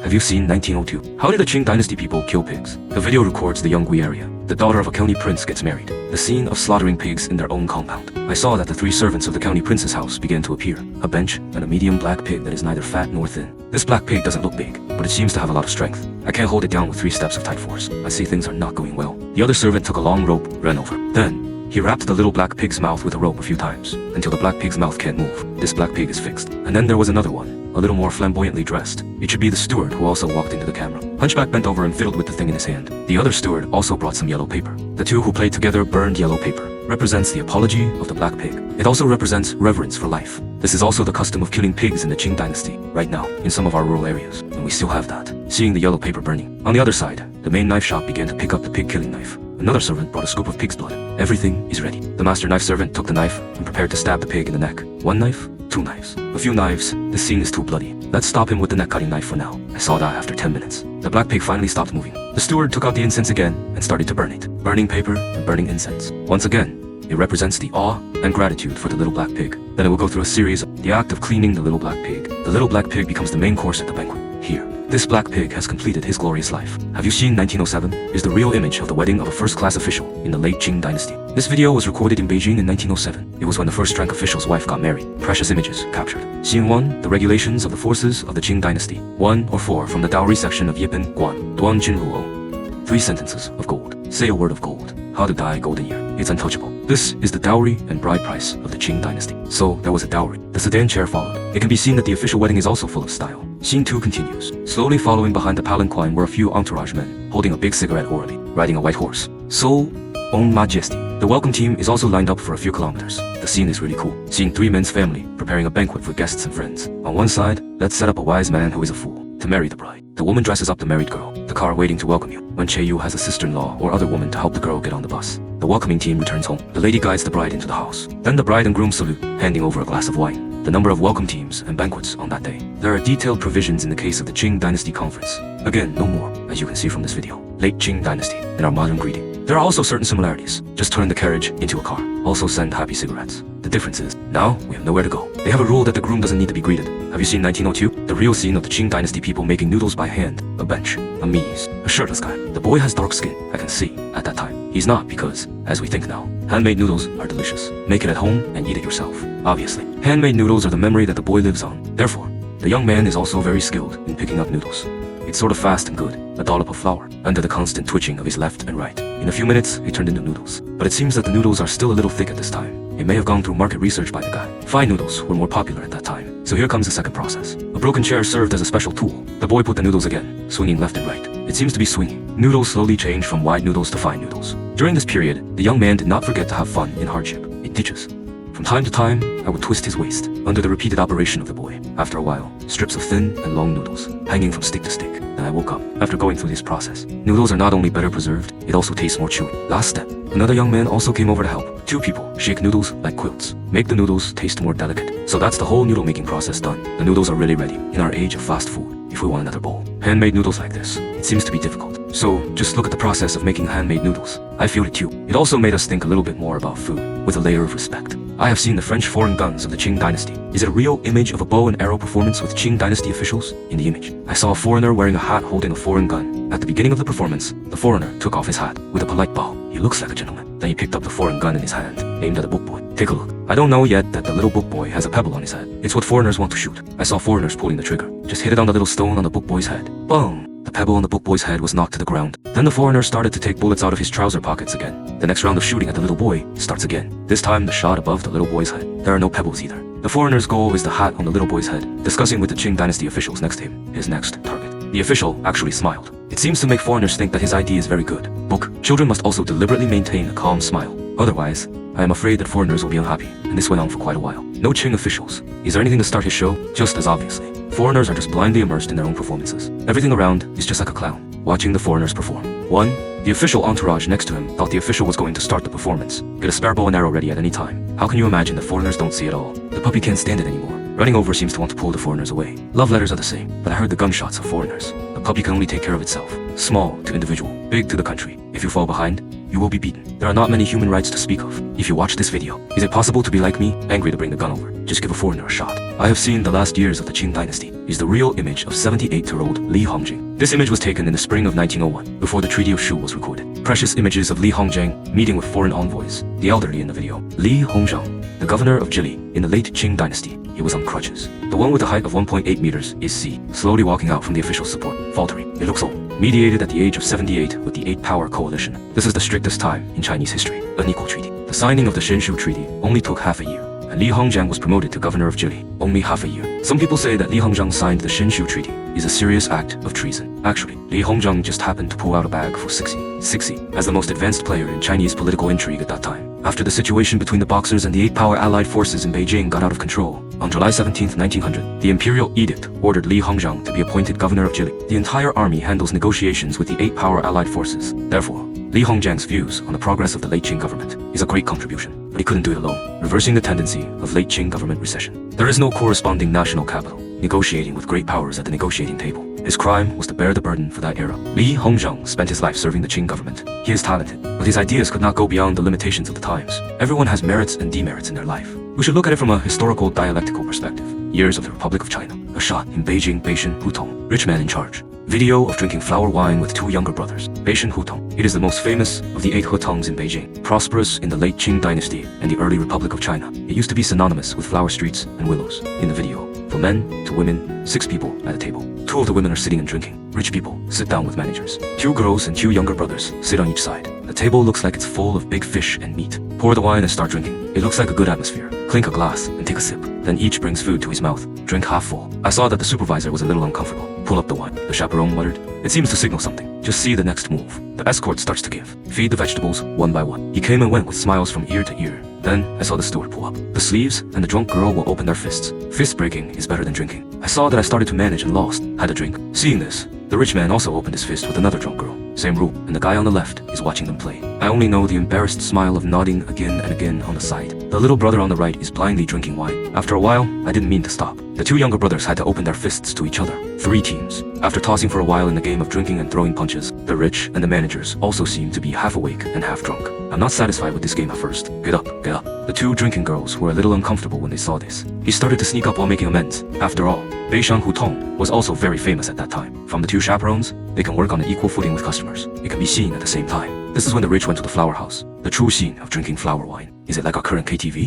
Have you seen 1902? How did the Qing dynasty people kill pigs? The video records the Yonggui area. The daughter of a county prince gets married. The scene of slaughtering pigs in their own compound. I saw that the 3 servants of the county prince's house began to appear. A bench and a medium black pig that is neither fat nor thin. This black pig doesn't look big, but it seems to have a lot of strength. I can't hold it down with 3 steps of tight force. I see things are not going well. The other servant took a long rope, ran over. Then, he wrapped the little black pig's mouth with a rope a few times, until the black pig's mouth can't move. This black pig is fixed. And then there was another one, a little more flamboyantly dressed. It should be the steward who also walked into the camera. Hunchback bent over and fiddled with the thing in his hand. The other steward also brought some yellow paper. The 2 who played together burned yellow paper. Represents the apology of the black pig. It also represents reverence for life. This is also the custom of killing pigs in the Qing dynasty, right now, in some of our rural areas, and we still have that. Seeing the yellow paper burning. On the other side, the main knife shop began to pick up the pig killing knife. Another servant brought a scoop of pig's blood. Everything is ready. The master knife servant took the knife and prepared to stab the pig in the neck. 1 knife, 2 knives. A few knives. The scene is too bloody. Let's stop him with the neck-cutting knife for now. I saw that after 10 minutes. The black pig finally stopped moving. The steward took out the incense again and started to burn it. Burning paper and burning incense. Once again, it represents the awe and gratitude for the little black pig. Then it will go through a series of the act of cleaning the little black pig. The little black pig becomes the main course at the banquet. Here. This black pig has completed his glorious life. Have you seen 1907? Is the real image of the wedding of a first-class official in the late Qing dynasty. This video was recorded in Beijing in 1907. It was when the first-rank official's wife got married. Precious images captured. Scene 1. The regulations of the forces of the Qing dynasty. 1 or 4 from the dowry section of Yipen, Guan, Duan Jin Ruo. 3 sentences of gold. Say a word of gold. How to dye golden year. It's untouchable. This is the dowry and bride price of the Qing dynasty. So, there was a dowry. The sedan chair followed. It can be seen that the official wedding is also full of style. Scene 2 continues. Slowly following behind the palanquin were a few entourage men, holding a big cigarette orally, riding a white horse. So, Own Majesty. The welcome team is also lined up for a few kilometers. The scene is really cool. Seeing 3 men's family preparing a banquet for guests and friends. On one side, let's set up a wise man who is a fool to marry the bride. The woman dresses up the married girl. The car waiting to welcome you. When Che-yu has a sister-in-law or other woman to help the girl get on the bus. The welcoming team returns home. The lady guides the bride into the house. Then the bride and groom salute, handing over a glass of wine. The number of welcome teams and banquets on that day. There are detailed provisions in the case of the Qing Dynasty Conference. Again, no more, as you can see from this video. Late Qing Dynasty, in our modern greeting. There are also certain similarities. Just turn the carriage into a car. Also send happy cigarettes. The difference is, now we have nowhere to go. They have a rule that the groom doesn't need to be greeted. Have you seen 1902? The real scene of the Qing Dynasty people making noodles by hand. A bench, a mies, a shirtless guy. The boy has dark skin, I can see, at that time. He's not because, as we think now, handmade noodles are delicious. Make it at home and eat it yourself. Obviously, handmade noodles are the memory that the boy lives on. Therefore, the young man is also very skilled in picking up noodles. It's sort of fast and good, a dollop of flour, under the constant twitching of his left and right. In a few minutes, it turned into noodles. But it seems that the noodles are still a little thick at this time. It may have gone through market research by the guy. Fine noodles were more popular at that time. So here comes the second process. A broken chair served as a special tool. The boy put the noodles again, swinging left and right. It seems to be swinging. Noodles slowly change from wide noodles to fine noodles. During this period, the young man did not forget to have fun in hardship. It teaches. From time to time, I would twist his waist, under the repeated operation of the boy. After a while, strips of thin and long noodles, hanging from stick to stick. Then I woke up, after going through this process. Noodles are not only better preserved, it also tastes more chewy. Last step. Another young man also came over to help. 2 people shake noodles like quilts. Make the noodles taste more delicate. So that's the whole noodle making process done. The noodles are really ready, in our age of fast food, if we want another bowl. Handmade noodles like this, it seems to be difficult. So, just look at the process of making handmade noodles. I feel it too. It also made us think a little bit more about food, with a layer of respect. I have seen the French foreign guns of the Qing dynasty. Is it a real image of a bow and arrow performance with Qing dynasty officials? In the image, I saw a foreigner wearing a hat holding a foreign gun. At the beginning of the performance, the foreigner took off his hat with a polite bow. He looks like a gentleman. Then he picked up the foreign gun in his hand, aimed at the book boy. Take a look. I don't know yet that the little book boy has a pebble on his head. It's what foreigners want to shoot. I saw foreigners pulling the trigger. Just hit it on the little stone on the book boy's head. Boom! The pebble on the book boy's head was knocked to the ground. Then the foreigner started to take bullets out of his trouser pockets again. The next round of shooting at the little boy starts again. This time the shot above the little boy's head. There are no pebbles either. The foreigner's goal is the hat on the little boy's head. Discussing with the Qing dynasty officials next to him, his next target. The official actually smiled. It seems to make foreigners think that his idea is very good. Book, children must also deliberately maintain a calm smile. Otherwise, I am afraid that foreigners will be unhappy, and this went on for quite a while. No Qing officials. Is there anything to start his show? Just as obviously. Foreigners are just blindly immersed in their own performances. Everything around is just like a clown, watching the foreigners perform. 1. The official entourage next to him thought the official was going to start the performance. Get a spare bow and arrow ready at any time. How can you imagine the foreigners don't see it all? The puppy can't stand it anymore. Running over seems to want to pull the foreigners away. Love letters are the same, but I heard the gunshots of foreigners. The puppy can only take care of itself. Small to individual, big to the country. If you fall behind, you will be beaten. There are not many human rights to speak of. If you watch this video, is it possible to be like me, angry to bring the gun over? Just give a foreigner a shot. I have seen the last years of the Qing dynasty. is the real image of 78-year-old Li Hongjing. This image was taken in the spring of 1901, before the Treaty of Shu was recorded. Precious images of Li Hongjing meeting with foreign envoys. The elderly in the video, Li Hongzhang, the governor of Jili in the late Qing dynasty. He was on crutches. The one with the height of 1.8 meters is C, slowly walking out from the official support, faltering. It looks old. Mediated at the age of 78 with the 8-power coalition. This is the strictest time in Chinese history, an equal treaty. The signing of the Shenshu Treaty only took half a year, and Li Hongzhang was promoted to governor of Jili, only half a year. Some people say that Li Hongzhang signed the Shenshu Treaty is a serious act of treason. Actually, Li Hongzhang just happened to pull out a bag for 60 as the most advanced player in Chinese political intrigue at that time. After the situation between the Boxers and the 8-power allied forces in Beijing got out of control, on July 17, 1900, the imperial edict ordered Li Hongzhang to be appointed governor of Jili. The entire army handles negotiations with the 8-power allied forces. Therefore, Li Hongzhang's views on the progress of the late Qing government is a great contribution, but he couldn't do it alone, reversing the tendency of late Qing government recession. There is no corresponding national capital, negotiating with great powers at the negotiating table. His crime was to bear the burden for that era. Li Hongzhang spent his life serving the Qing government. He is talented, but his ideas could not go beyond the limitations of the times. Everyone has merits and demerits in their life. We should look at it from a historical dialectical perspective. Years of the Republic of China. A shot in Beijing, Beishan Hutong. Rich man in charge. Video of drinking flower wine with 2 younger brothers. Beishan Hutong. It is the most famous of the 8 hutongs in Beijing. Prosperous in the late Qing dynasty and the early Republic of China. It used to be synonymous with flower streets and willows. In the video, from men to women, 6 people at a table. 2 of the women are sitting and drinking. Rich people sit down with managers. 2 girls and 2 younger brothers sit on each side. The table looks like it's full of big fish and meat. Pour the wine and start drinking. It looks like a good atmosphere. Clink a glass and take a sip. Then each brings food to his mouth. Drink half full. I saw that the supervisor was a little uncomfortable. Pull up the wine. The chaperone muttered. It seems to signal something. Just see the next move. The escort starts to give. Feed the vegetables one by one. He came and went with smiles from ear to ear. Then I saw the steward pull up. The sleeves and the drunk girl will open their fists. Fist breaking is better than drinking. I saw that I started to manage and lost. Had a drink. Seeing this, the rich man also opened his fist with another drunk girl. Same rule, and the guy on the left is watching them play. I only know the embarrassed smile of nodding again and again on the side. The little brother on the right is blindly drinking wine. After a while, I didn't mean to stop. The 2 younger brothers had to open their fists to each other. 3 teams. After tossing for a while in the game of drinking and throwing punches, the rich and the managers also seemed to be half awake and half drunk. I'm not satisfied with this game at first. Get up, get up. The 2 drinking girls were a little uncomfortable when they saw this. He started to sneak up while making amends. After all, Beishan Hutong was also very famous at that time. From the 2 chaperones, they can work on an equal footing with customers. It can be seen at the same time. This is when the rich went to the flower house. The true scene of drinking flower wine. Is it like our current KTV?